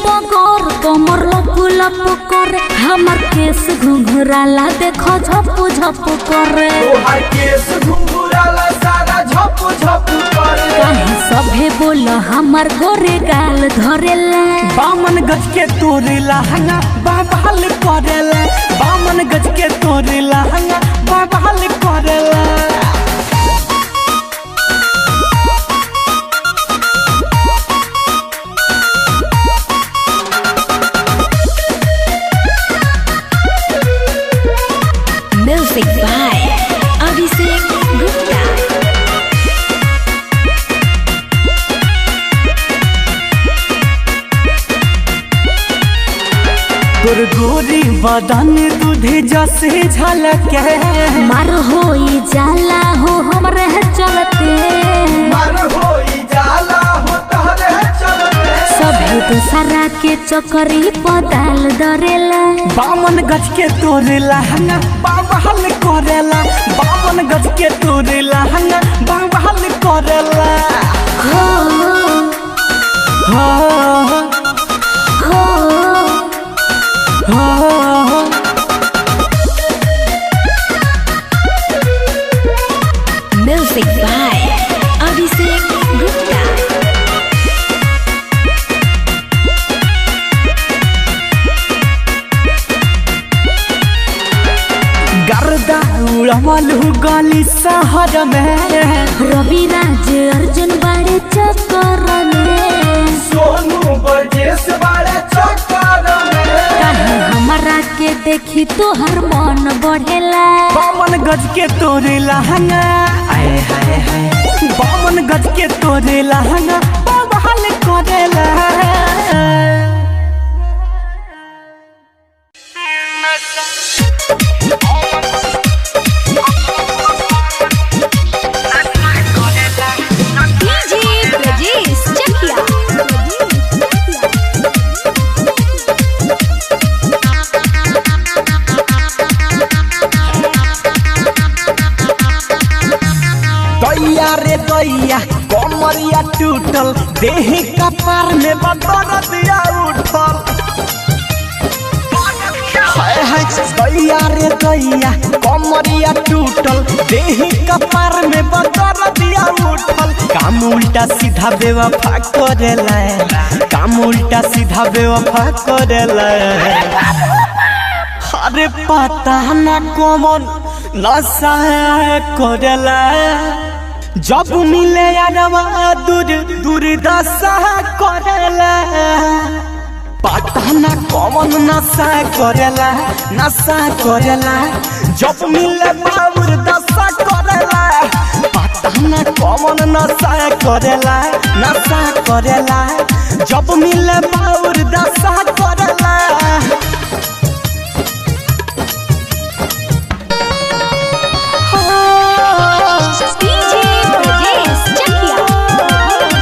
डगर कमर लप लप करे हमर केस घुंघराला देखो झप झप करे तोहार केस घुंघराला सारा झप झप करे काहे सभे बोल हमर गोरे गाल धरेला बामन गज के तोरे लहंगा बाबाल करेला बामन गज के तोरे लहंगा बाबाल करेला Music by Abhishek Gupta तोर गोरी बदन दूधे जैसे झलके मार होई जाला हो हमरे चलते मर होई जाला हो तहरे चलते सभे दूसरा के चकरी पदाल डरेला बामन गज के तोरे लहंगा बाबाल करेला बामन गज के तोरे लहंगा बाबाल करेला हो हो हो हो Music by Abhishek Gupta गर्दा उड़वलू गली शहर में रवि राज अर्जुन बड़े चक्कर में सोनू बरजेस बारे चक्कर में काहे हमरा के देखी तोहर मन बढ़ेला बामन गज के तोरे लहंगा आए हाय हाय बामन गज के तोरे लहंगा बाबाल करेला DJ Brajesh Chakia दैया रे दैया कमरिया टूटल देह कपार में बदर दिया उठल हाय हाय दैया रे दैया कमरिया टूटल देह कपार में बदर दिया उठल काम उल्टा सीधा बेवफा करेला काम उल्टा सीधा बेवफा करेला अरे पता ना कौन नशा करेला जब मिले यारवा दूर दूर दशा करेला पता ना कौन नशा करेला जब मिले बाबूर दशा करेला पता ना कौन नशा करेला जब मिले बाबूर दशा करेला DJ Brajesh Chakia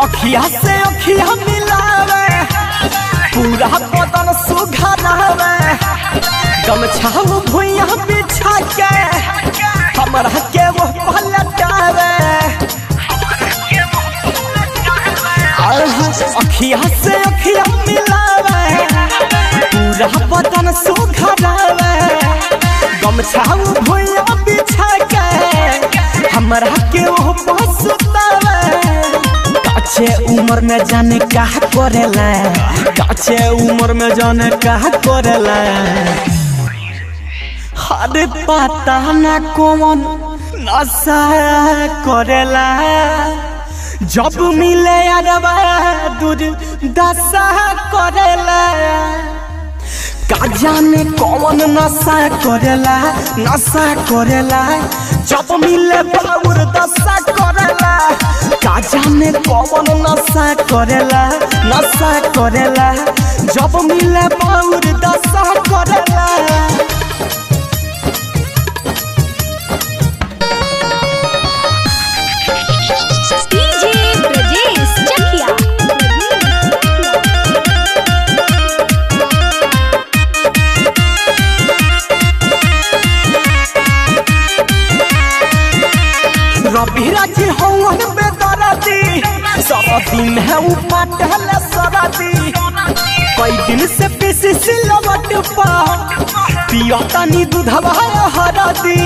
अखिया से अखिया मिलावे पूरा बदन सुघरावे गमछा भुइया बिछा के हमरा के वो पलटावे अखिया से अखिया मिलावे पूरा बदन सुघरावे गमछा भुइया बिछा के हमरा के वो पसतावे काचे उम्र में जाने क्या करेला काचे उम्र में जाने क्या करेला अरे पता ना कौन नशा करेला जब मिले यारवा दूर दशा करेला का जाने कौन नशा करेला जब मिले बाबूर दशा करेला का जाने कौन नशा करेला जब मिले बाबूर दशा करेला रवि राज हवन बेदरदी सारा दिन है उपाटल सरदी कई दिन से पीसी सिलवट पा पिया तनी दूधवा हरदी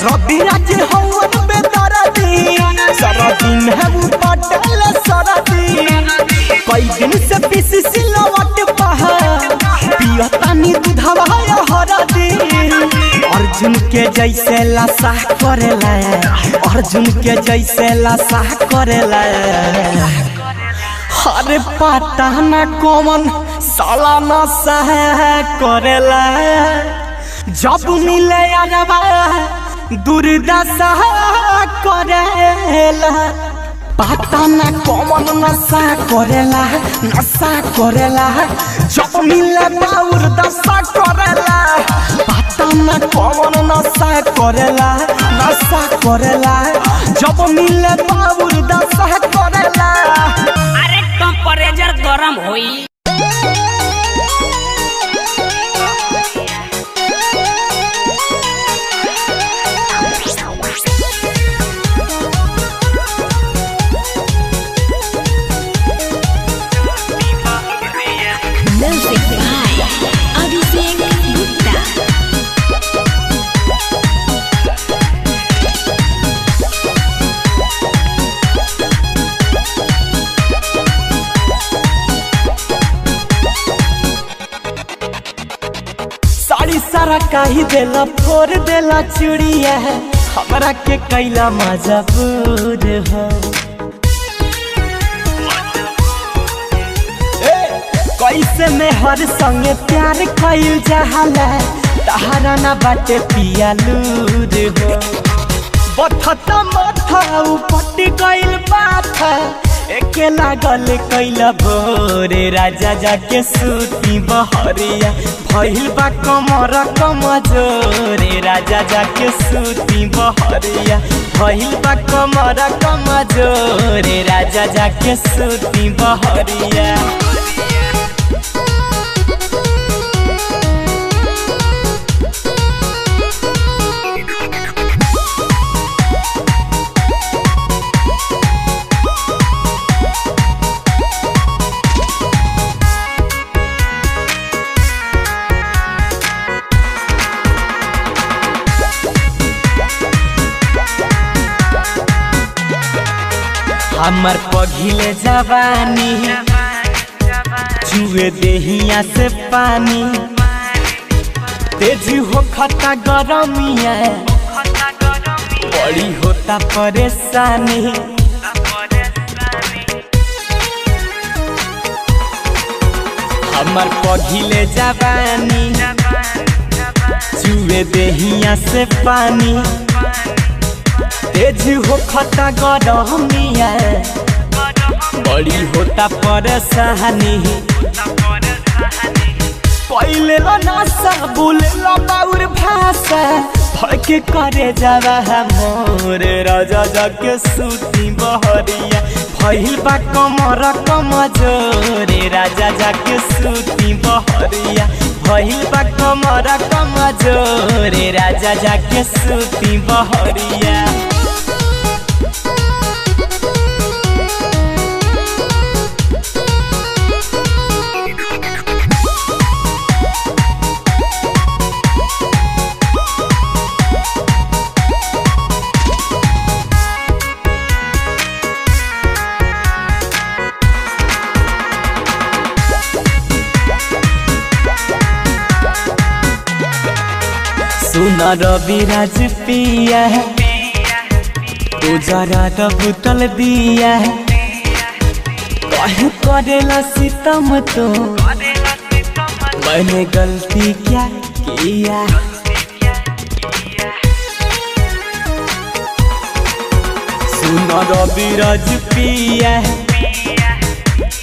रवि राज हवन बेदरदी सारा दिन है उपाटल सरदी कई दिन से पीसी सिलवट पा पिया तनी दूधवा हरदी अर्जुन के जैसे लाशा करेला अर्जुन के जैसे लाशा करेला अरे पता न कौन साला नशा करेला जब मिले अरबा दुर्दशा करेला पता न कौन नशा करेला जब मिले बाउर दशा करेला पता न कौन नशा करेला जब मिले बाउर दशा करेला अरे टेम्परेचर गरम होई सारा काही देला फोर देला चूड़िया है हमरा के कैला मजबूर हो कैसे में हर संगे प्यार कइल जाला तहरा ना बाटे पिया लूर हो बथता माथा उपट गइल बाथा एके लागल कैला भोरे राजा जाके सूती बहरिया भइल बा कमर कमजोरे राजा जाके सूती बहरिया भइल बा कमर कमजोरे राजा जाके सूती बहरिया हमर पघिले जवानी चुए देहिया से पानी तेजी हो खता गरमिया बड़ी होता परेशानी हमर पघिले जवानी चुए देहिया से पानी तेजी हो खता गरमिया बड़ी होता परेशानी पहले नासा बोले बाउर भाषा भड़के करे जावा मोर राजा जाके सूती बहरिया भइल बा कमर कमजोरे राजा जाके सूती बहरिया भइल बा कमर कमजोरे राजा जाके सूती बहरिया सुना रवि राज पिया तू जरा तो बुतल दिया कहीं करेला सितम तो मैंने गलती क्या किया सुना रवि राज पिया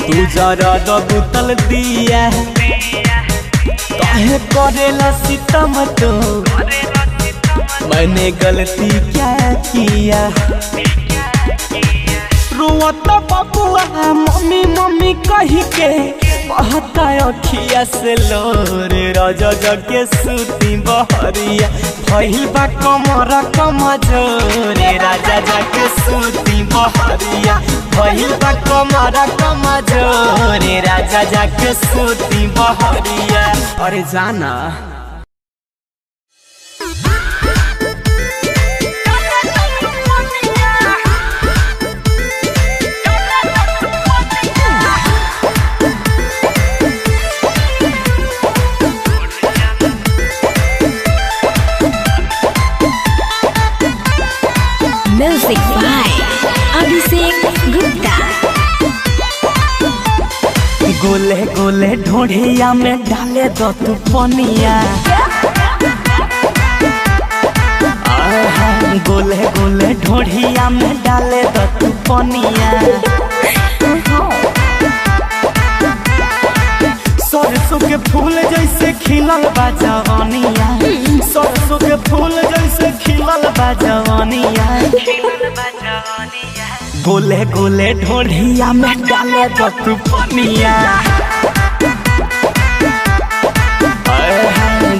तू जरा तो बुतल दिया काहे करेला सितम तो मैंने गलती क्या किया रोता बबुआ मम्मी मम्मी कही के बहता अखिया से लोर राजा जगे सूती बहरिया भइल बा कमर कमजोर राजा जगे सूती बहरिया भइल बा कमर कमजोर राजा जगे सूती बहरिया। अरे जाना म्यूजिक बाय अभिषेक गुप्ता। गोले गोले ढोढ़िया में डाले दो तू पनिया गोले गोले ढोढ़िया में डाले दो तू पनिया सरसों के फूल जैसे खिलल बा जवानिया सरसों के फूल जैसे खिलल बा जवानिया गोले गोले ढोढ़िया में डाले दो तू पनिया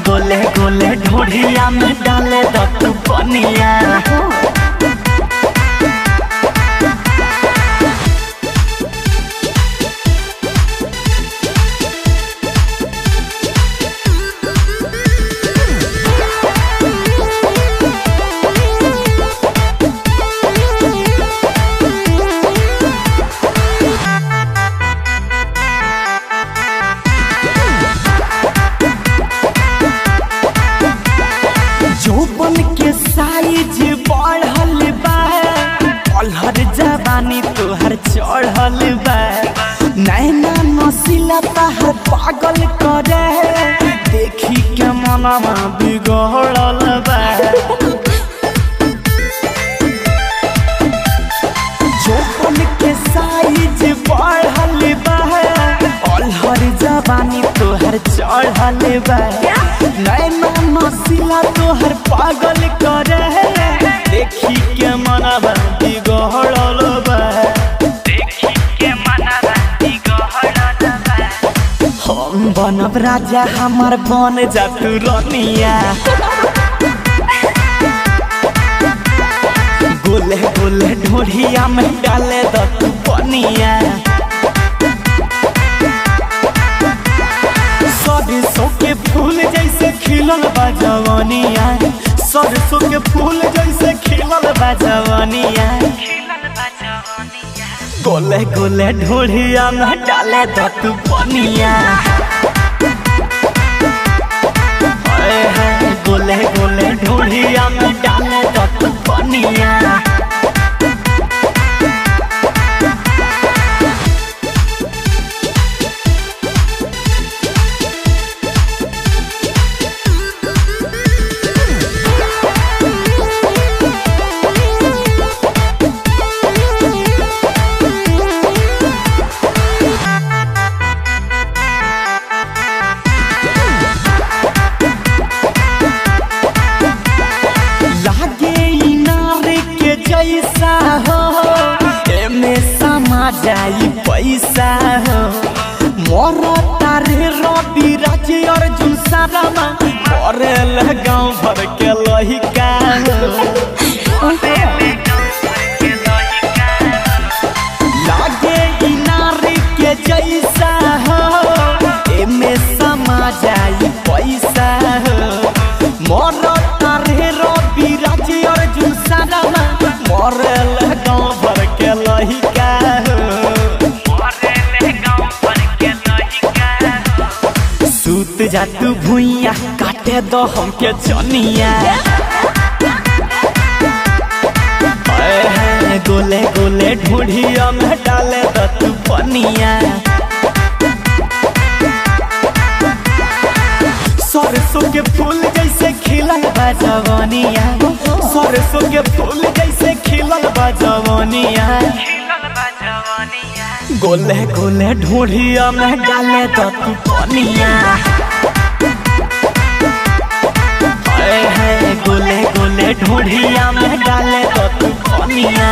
गोले गोले ढोढ़िया में डाले दो तू पनिया। जोबन के साइज बढ़ल बा पलहर जवानी तोहर चढ़ल बा नैना नसीला तहर पागल करे देखी के मनवा बिगड़ल बा जोबन के साइज बढ़ल बा पलहर जवानी तोहर चढ़ल बा नैना नसीला तोहर पागल करे देखी के मनवा बिगड़ल बा देखी के मनवा बिगड़ल बा हम बनब राजा हमार बन जा तू रनिया गोले गोले ढोढ़िया में डाले दो तू पनिया सरसों के फूल जैसे खिलल बा जवानिया सरसों के फूल जैसे खिलल बा जवानिया गोले गोले ढोढ़िया में डाले दो तू पनिया गोले गोले ढोढ़िया में डाले दो तू पनिया। पैसा हो एमे समा जाई पैसा हो मोर तारे रवि राज अर्जुन सारामा करे गाँव भर के लहिका लागे इनार के जैसा हो एमे समा जाई पैसा हो मोर तारे रवि राज अर्जुन सारामा करे गाँव भर के लहिका सूत जा तू भुइया काटे दो हमके चनिया गोले गोले ढूढ़िया में डाले दो तू पनिया सरसों के फूल जैसे खिलल बा जवानिया सरसों के फूल जैसे खिलल बा जवानिया गोले गोले ढूढ़िया में डाले दो तू पनिया गोले गोले ढूढ़िया में डाले दो तू पनिया।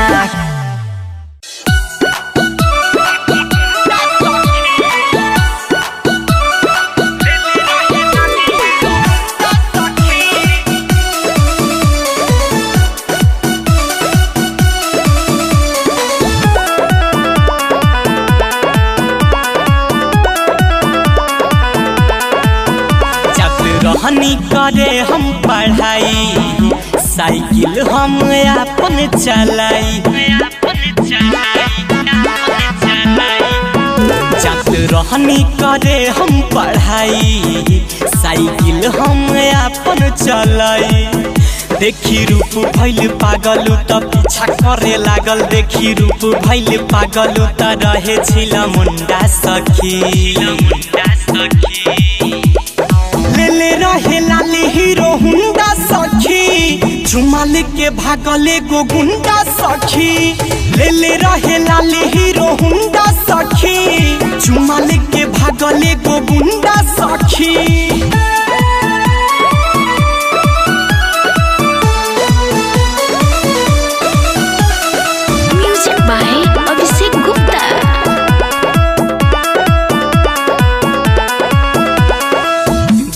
रहनी करे हम पढ़ाई साइकिल हम अपन चलाई जात रहनी करे हम पढ़ाई साइकिल हम अपन चलाई देखी रूप भइल पागल त पीछा करे लागल देखी रूप भइल पागल त रहे छिला मुंडा सखी ले रहे लाली हीरो हुंडा सखी झुमा लेके भागले गो गुंडा सखी ले रहे लाली हीरो हुंडा सखी झुमा लेके भागले गो गुंडा सखी अभिषेक गुप्ता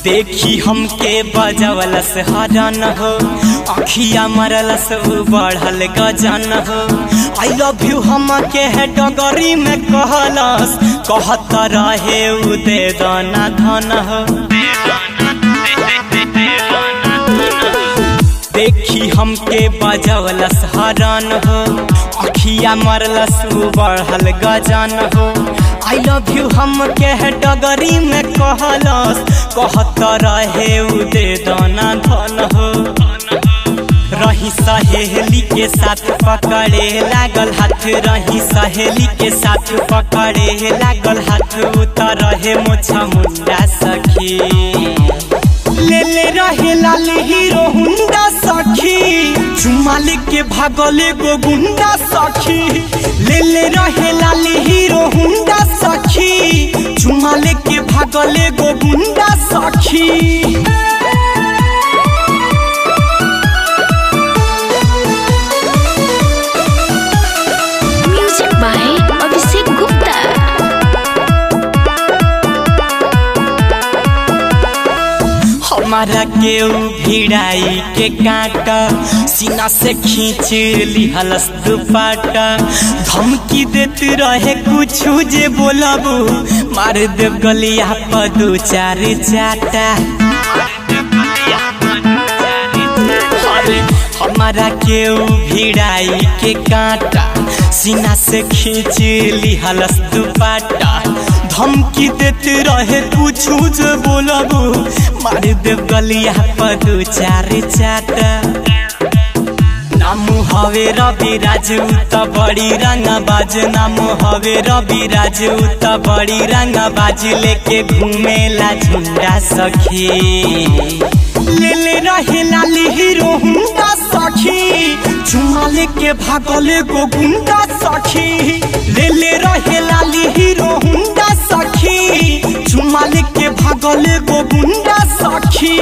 देखी हमके बजवलस हरन हो अखिया मरलस बढ़ल गजन हो आई लव यू हमके है डगरी में कहलस कहत रहे उ दे दाना धन हो देखी हमके बजवलस हरन हो अखिया मरलस बढ़ल गजन हो आई लव यू हमके है डगरी में कहलस कहत रहे उ दे दाना धन हो रही सहेली के साथ पकड़े लागल हाथ रही सहेली के साथ पकड़े लागल हाथ उतर रहे मोछा मुंडा सखी ले रहे लाल हीरो हुंडा सखी झुमा लेके भागले गो गुंडा सखी ले रहे लाल हीरो हुंडा सखी झुमा लेके भागले गो गुंडा सखी अभिषेक गुप्ता हमारा केहू भिड़ाई के काटा सीना से खींच लिहलस दुपट्टा धमकी देते रहे कुछ जे बोलबू मार दे गलिया पर दो चार चाटा हमारा केहू भिड़ाई के काटा सीना से खींच लिहलस दुपट्टा धमकी देते रहे कुछ जे बोलबू मार दे गलिया पर दो चार चाटा नाम हवे रवि राजू त बड़ी रंगबाज नाम हवे रवि राजू त बड़ी रंगबाज लेके घूमेला झुंडा सखी ले रहे लाली हीरो हुंडा सखी झुमा लेके भागले गो गुंडा सखी ले रहे लाली हीरो हुंडा सखी झुमा लेके भागले गो गुंडा सखी।